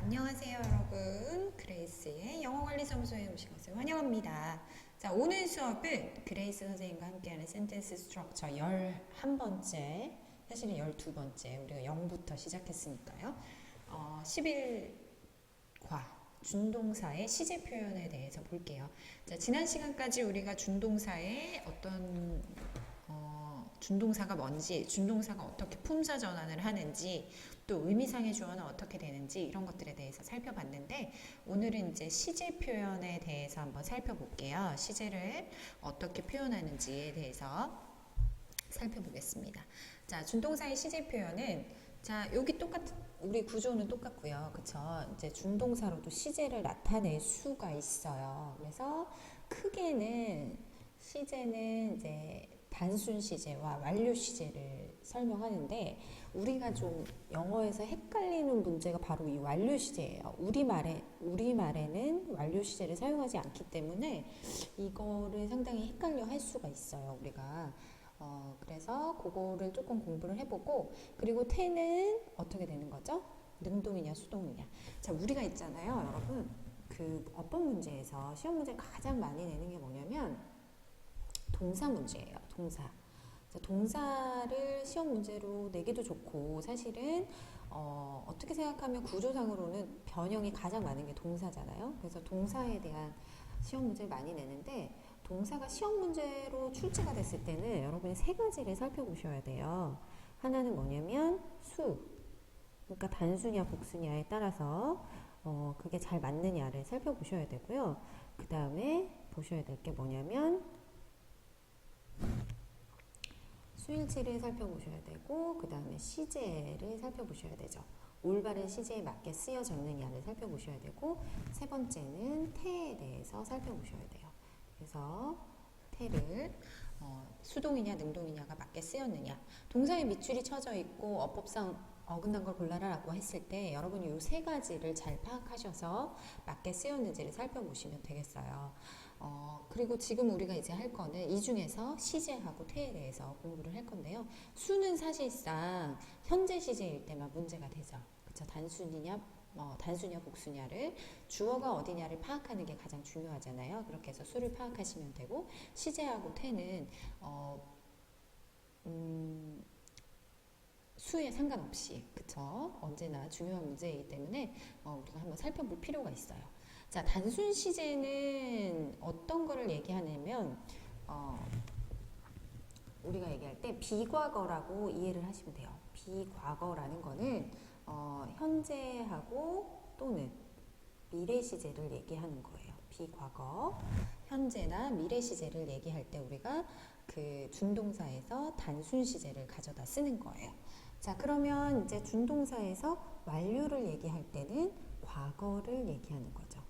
안녕하세요, 여러분. 그레이스의 영어관리사무소에 오신 것을 환영합니다. 자, 오늘 수업은 그레이스 선생님과 함께하는 센텐스 스트럭처 11번째, 사실은 12번째, 우리가 0부터 시작했으니까요. 11과 준동사의 시제 표현에 대해서 볼게요. 자, 지난 시간까지 우리가 준동사의 어떤 준동사가 뭔지, 준동사가 어떻게 품사 전환을 하는지, 또 의미상의 주어는 어떻게 되는지 이런 것들에 대해서 살펴봤는데 오늘은 이제 시제 표현에 대해서 한번 살펴볼게요. 시제를 어떻게 표현하는지에 대해서 살펴보겠습니다. 자, 준동사의 시제 표현은 자, 여기 우리 구조는 똑같고요. 그쵸? 이제 준동사로도 시제를 나타낼 수가 있어요. 그래서 크게는 시제는 이제 단순 시제와 완료 시제를 설명하는데 우리가 좀 영어에서 헷갈리는 문제가 바로 이 완료 시제예요. 우리말에는 완료 시제를 사용하지 않기 때문에 이거를 상당히 헷갈려 할 수가 있어요. 우리가 그래서 그거를 조금 공부를 해보고 그리고 태는 어떻게 되는 거죠? 능동이냐 수동이냐. 자, 우리가 있잖아요, 여러분. 그 어법 문제에서 시험 문제 가장 많이 내는 게 뭐냐면 동사 문제예요. 동사. 동사를 시험 문제로 내기도 좋고 사실은 어떻게 생각하면 구조상으로는 변형이 가장 많은 게 동사잖아요. 그래서 동사에 대한 시험 문제를 많이 내는데 동사가 시험 문제로 출제가 됐을 때는 여러분이 세 가지를 살펴보셔야 돼요. 하나는 뭐냐면 수, 그러니까 단수냐 복수냐에 따라서 그게 잘 맞느냐를 살펴보셔야 되고요. 그 다음에 보셔야 될 게 뭐냐면 수일치를 살펴보셔야 되고 그 다음에 시제를 살펴보셔야 되죠. 올바른 시제에 맞게 쓰여졌느냐를 살펴보셔야 되고 세 번째는 태에 대해서 살펴보셔야 돼요. 그래서 태를 수동이냐 능동이냐가 맞게 쓰였느냐, 동사에 밑줄이 쳐져 있고 어법상 어긋난 걸 골라라라고 했을 때 여러분이 이 세 가지를 잘 파악하셔서 맞게 쓰였는지를 살펴보시면 되겠어요. 그리고 지금 우리가 이제 할 거는 이 중에서 시제하고 태에 대해서 공부를 할 건데요. 수는 사실상 현재 시제일 때만 문제가 되죠. 그쵸? 단수냐 복수냐를 주어가 어디냐를 파악하는 게 가장 중요하잖아요. 그렇게 해서 수를 파악하시면 되고 시제하고 태는 수에 상관없이 그쵸? 언제나 중요한 문제이기 때문에 우리가 한번 살펴볼 필요가 있어요. 자, 단순 시제는 어떤 거를 얘기하냐면 우리가 얘기할 때 비과거라고 이해를 하시면 돼요. 비과거라는 거는 현재하고 또는 미래 시제를 얘기하는 거예요. 비과거, 현재나 미래 시제를 얘기할 때 우리가 그 준동사에서 단순 시제를 가져다 쓰는 거예요. 자, 그러면 이제 준동사에서 완료를 얘기할 때는 과거를 얘기하는 거죠.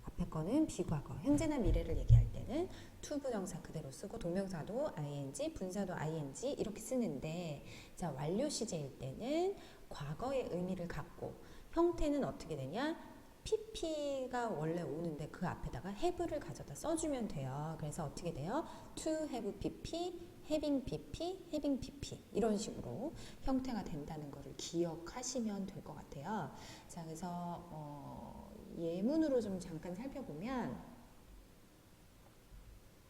앞에 거는 비과거, 현재나 미래를 얘기할 때는 to 부정사 그대로 쓰고 동명사도 ing, 분사도 ing 이렇게 쓰는데 자, 완료 시제일 때는 과거의 의미를 갖고 형태는 어떻게 되냐? pp가 원래 오는데 그 앞에다가 have를 가져다 써주면 돼요. 그래서 어떻게 돼요? to have pp, having pp, having pp 이런 식으로 형태가 된다는 것을 기억하시면 될 것 같아요. 자, 그래서 예문으로 좀 잠깐 살펴보면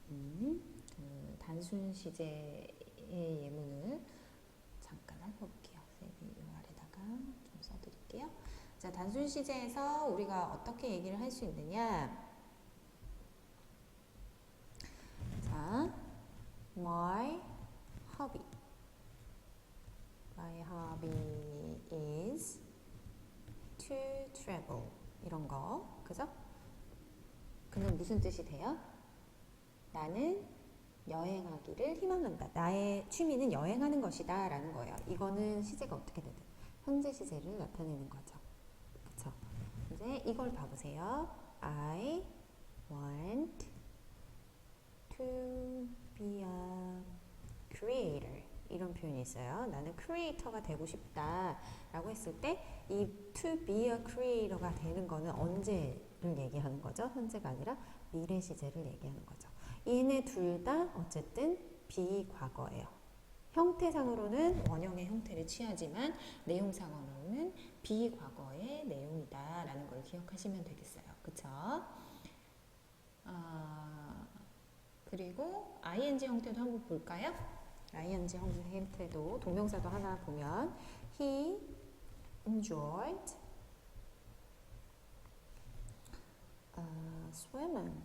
그 단순 시제의 예문을 잠깐 살펴볼게요. 이 아래다가 좀 써드릴게요. 자, 단순 시제에서 우리가 어떻게 얘기를 할 수 있느냐? 자, my hobby. My hobby is to travel. 이런 거, 그죠? 그는 무슨 뜻이 돼요? 나는 여행하기를 희망한다. 나의 취미는 여행하는 것이다 라는 거예요. 이거는 시제가 어떻게 되든 현재 시제를 나타내는 거죠. 그쵸? 이제 이걸 봐보세요. I want to be a creator. 이런 표현이 있어요. 나는 크리에이터가 되고 싶다 라고 했을 때 이 to be a creator가 되는 거는 언제를 얘기하는 거죠? 현재가 아니라 미래 시제를 얘기하는 거죠. 얘네 둘 다 어쨌든 비과거예요. 형태상으로는 원형의 형태를 취하지만 내용상으로는 비과거의 내용이다라는 걸 기억하시면 되겠어요. 그쵸? 그리고 ing 형태도 한번 볼까요? ing 형태도 동명사도 하나 보면 he enjoyed swimming.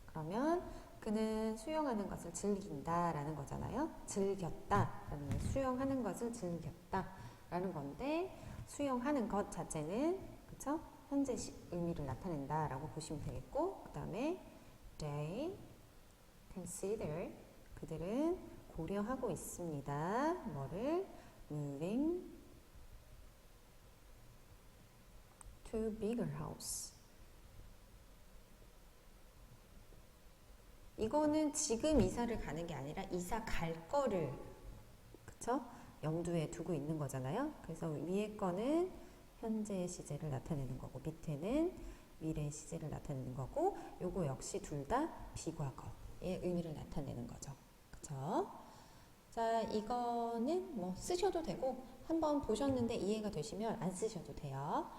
그러면 그는 수영하는 것을 즐긴다라는 거잖아요. 즐겼다라는 수영하는 것을 즐겼다라는 건데 수영하는 것 자체는 그쵸? 현재식 의미를 나타낸다라고 보시면 되겠고 그 다음에 they consider 그들은 고려하고 있습니다. 뭐를? moving to bigger house. 이거는 지금 이사를 가는 게 아니라 이사 갈 거를 그쵸? 염두에 두고 있는 거잖아요. 그래서 위에 거는 현재 시제를 나타내는 거고 밑에는 미래 시제를 나타내는 거고 요거 역시 둘 다 비과거의 의미를 나타내는 거죠. 그쵸? 자, 이거는 뭐 쓰셔도 되고 한번 보셨는데 이해가 되시면 안 쓰셔도 돼요.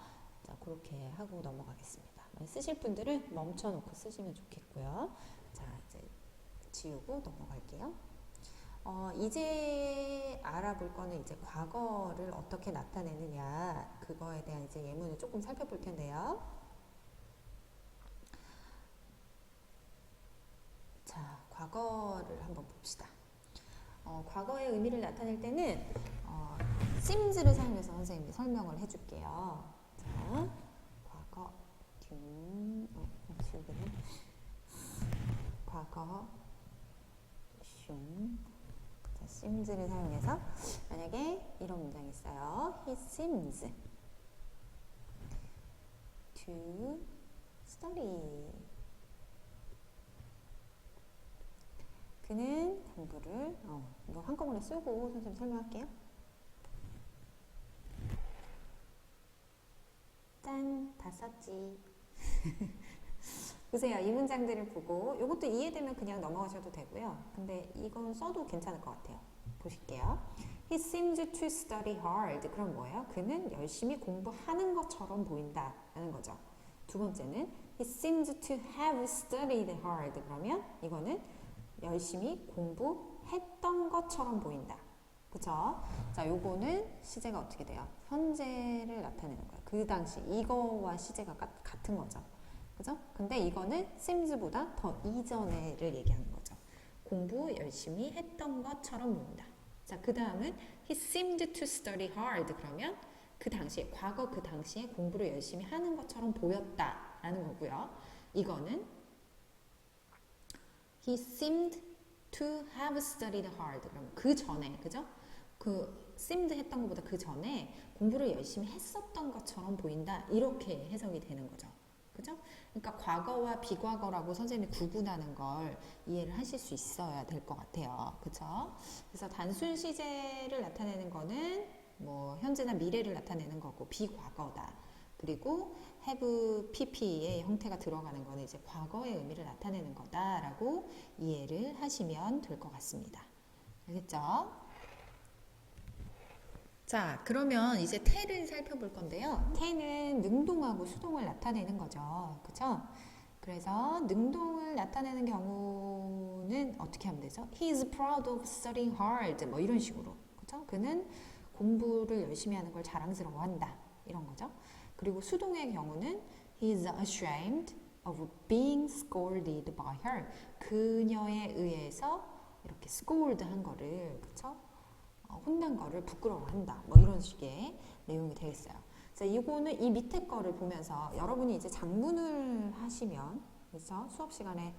자, 그렇게 하고 넘어가겠습니다. 쓰실 분들은 멈춰놓고 쓰시면 좋겠고요. 자, 이제 지우고 넘어갈게요. 이제 알아볼 거는 이제 과거를 어떻게 나타내느냐 그거에 대한 이제 예문을 조금 살펴볼 텐데요. 자, 과거를 한번 봅시다. 과거의 의미를 나타낼 때는 seems를 사용해서 선생님이 설명을 해줄게요. 자, 과거 지우겠네. 과거 자, seems를 사용해서 만약에 이런 문장이 있어요. He seems to study. 그는 공부를 이거 한꺼번에 쓰고 선생님 설명할게요. 짠! 다 썼지. 보세요. 이 문장들을 보고 이것도 이해되면 그냥 넘어가셔도 되고요. 근데 이건 써도 괜찮을 것 같아요. 보실게요. He seems to study hard. 그럼 뭐예요? 그는 열심히 공부하는 것처럼 보인다 라는 거죠. 두 번째는 He seems to have studied hard. 그러면 이거는 열심히 공부했던 것처럼 보인다. 그쵸? 자, 요거는 시제가 어떻게 돼요? 현재를 나타내는 거예요. 그 당시 이거와 시제가 같은 거죠. 그죠? 근데 이거는 seems보다 더 이전에를 얘기하는 거죠. 공부 열심히 했던 것처럼 보인다. 자, 그 다음은 he seemed to study hard. 그러면 그 당시에, 과거 그 당시에 공부를 열심히 하는 것처럼 보였다라는 거고요. 이거는 he seemed to have studied hard. 그럼 그 전에, 그죠? 그 seemed 했던 것보다 그 전에 공부를 열심히 했었던 것처럼 보인다. 이렇게 해석이 되는 거죠. 그죠? 그러니까 과거와 비과거라고 선생님이 구분하는 걸 이해를 하실 수 있어야 될 것 같아요. 그죠? 그래서 단순 시제를 나타내는 거는 뭐 현재나 미래를 나타내는 거고 비과거다. 그리고 have pp의 형태가 들어가는 거는 이제 과거의 의미를 나타내는 거다라고 이해를 하시면 될 것 같습니다. 알겠죠? 자, 그러면 이제 태를 살펴볼 건데요. 태는 능동하고 수동을 나타내는 거죠. 그쵸? 그래서 능동을 나타내는 경우는 어떻게 하면 되죠? He is proud of studying hard. 뭐 이런 식으로. 그쵸? 그는 공부를 열심히 하는 걸 자랑스러워한다. 이런 거죠. 그리고 수동의 경우는 He is ashamed of being scolded by her. 그녀에 의해서 이렇게 scold 한 거를, 그쵸? 혼난 거를 부끄러워한다. 뭐 이런 식의 내용이 되겠어요. 자, 이거는 이 밑에 거를 보면서 여러분이 이제 작문을 하시면, 그래서 수업 시간에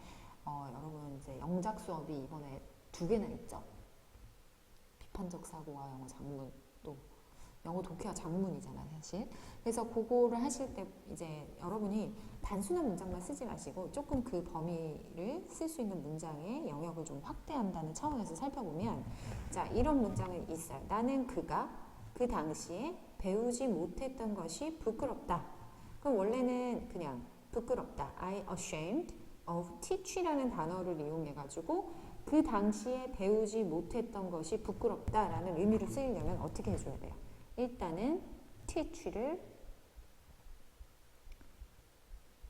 여러분 이제 영작 수업이 이번에 2개나 있죠. 비판적 사고와 영어 작문, 또 영어 독해와 작문이잖아요, 사실. 그래서 그거를 하실 때 이제 여러분이 단순한 문장만 쓰지 마시고 조금 그 범위를 쓸 수 있는 문장의 영역을 좀 확대한다는 차원에서 살펴보면, 자, 이런 문장은 있어요. 나는 그가 그 당시에 배우지 못했던 것이 부끄럽다. 그럼 원래는 그냥 부끄럽다. I ashamed of teach라는 단어를 이용해가지고 그 당시에 배우지 못했던 것이 부끄럽다라는 의미로 쓰이려면 어떻게 해줘야 돼요? 일단은 teach를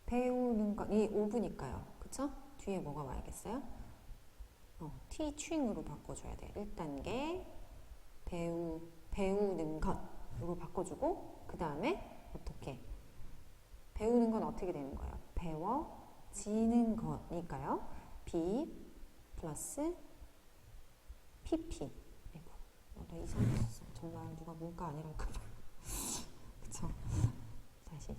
배우는 것, 이 오브니까요. 그쵸? 뒤에 뭐가 와야겠어요? teaching으로 바꿔줘야 돼요. 1단계 배우는 것 이거 바꿔주고 그 다음에 어떻게? 배우는 건 어떻게 되는 거예요? 배워지는 거니까요. be 플러스 pp. 아이고, 나 이상했어. 정말 누가 문과 아니랄까 봐. 그쵸? 다시.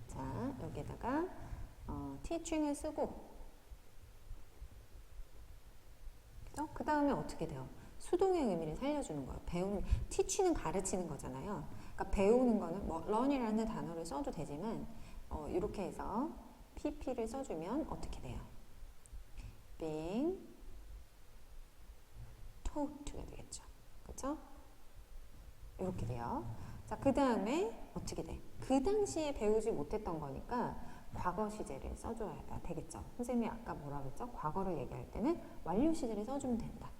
자, 여기에다가 teaching을 쓰고 그 다음에 어떻게 돼요? 수동의 의미를 살려주는 거예요. 배우는, teach는 가르치는 거잖아요. 그러니까 배우는 거는 뭐 learn이라는 단어를 써도 되지만 이렇게 해서 pp를 써주면 어떻게 돼요? being taught가 되겠죠. 그렇죠? 이렇게 돼요. 자, 그 다음에 어떻게 돼? 그 당시에 배우지 못했던 거니까 과거 시제를 써줘야 되겠죠. 선생님이 아까 뭐라 그랬죠? 과거를 얘기할 때는 완료 시제를 써주면 된다.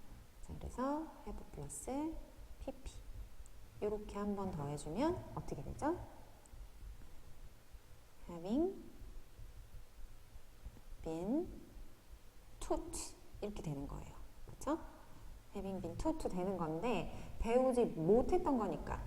자, 그래서 have 플러스 pp 이렇게 한 번 더 해주면 어떻게 되죠? having been taught 이렇게 되는 거예요. 그렇죠? having been taught 되는 건데 배우지 못했던 거니까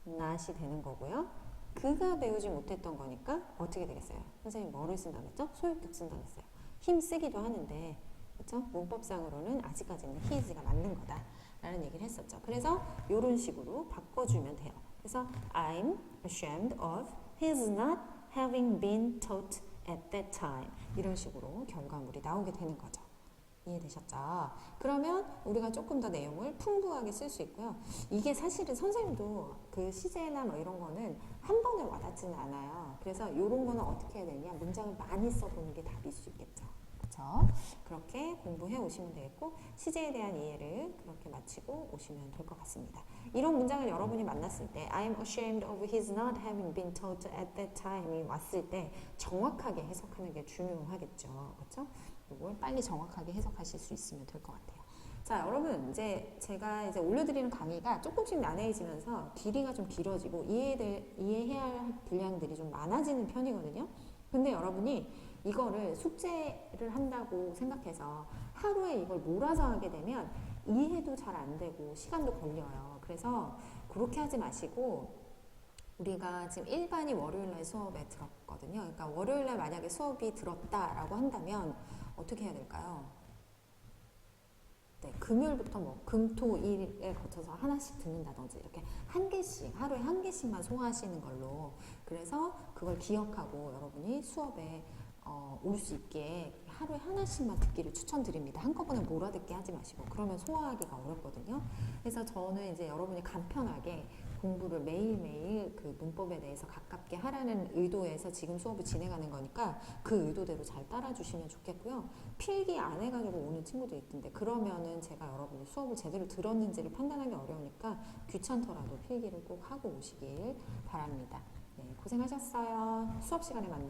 not이 되는 거고요. 그가 배우지 못했던 거니까 어떻게 되겠어요? 선생님 뭐를 쓴다고 했죠? 소유격 쓴다고 했어요. 힘 쓰기도 하는데 그렇죠? 문법상으로는 아직까지는 his가 맞는 거다 라는 얘기를 했었죠. 그래서 이런 식으로 바꿔주면 돼요. 그래서 I'm ashamed of his not having been taught at that time 이런 식으로 결과물이 나오게 되는 거죠. 이해되셨죠? 그러면 우리가 조금 더 내용을 풍부하게 쓸 수 있고요. 이게 사실은 선생님도 그 시제나 뭐 이런 거는 한 번에 와닿지는 않아요. 그래서 이런 거는 어떻게 해야 되냐? 문장을 많이 써보는 게 답일 수 있겠죠. 그렇죠? 그렇게 공부해 오시면 되겠고 시제에 대한 이해를 그렇게 마치고 오시면 될 것 같습니다. 이런 문장을 여러분이 만났을 때 I'm ashamed of his not having been taught at that time이 왔을 때 정확하게 해석하는 게 중요하겠죠. 그렇죠? 이걸 빨리 정확하게 해석하실 수 있으면 될 것 같아요. 자, 여러분 이제 제가 올려드리는 강의가 조금씩 난해해지면서 길이가 좀 길어지고 이해해야 할 분량들이 좀 많아지는 편이거든요. 근데 여러분이 이거를 숙제를 한다고 생각해서 하루에 이걸 몰아서 하게 되면 이해도 잘 안 되고 시간도 걸려요. 그래서 그렇게 하지 마시고 우리가 지금 일반이 월요일날 수업에 들었거든요. 그러니까 월요일날 만약에 수업이 들었다라고 한다면 어떻게 해야 될까요? 네, 금요일부터 뭐 금토일에 거쳐서 하나씩 듣는다든지 이렇게 한 개씩 하루에 한 개씩만 소화하시는 걸로 그래서 그걸 기억하고 여러분이 수업에 올 수 있게 하루에 하나씩만 듣기를 추천드립니다. 한꺼번에 몰아듣게 하지 마시고 그러면 소화하기가 어렵거든요. 그래서 저는 이제 여러분이 간편하게 공부를 매일매일 그 문법에 대해서 가깝게 하라는 의도에서 지금 수업을 진행하는 거니까 그 의도대로 잘 따라주시면 좋겠고요. 필기 안 해가지고 오는 친구도 있던데 그러면은 제가 여러분이 수업을 제대로 들었는지를 판단하기 어려우니까 귀찮더라도 필기를 꼭 하고 오시길 바랍니다. 네, 고생하셨어요. 수업 시간에 만나요.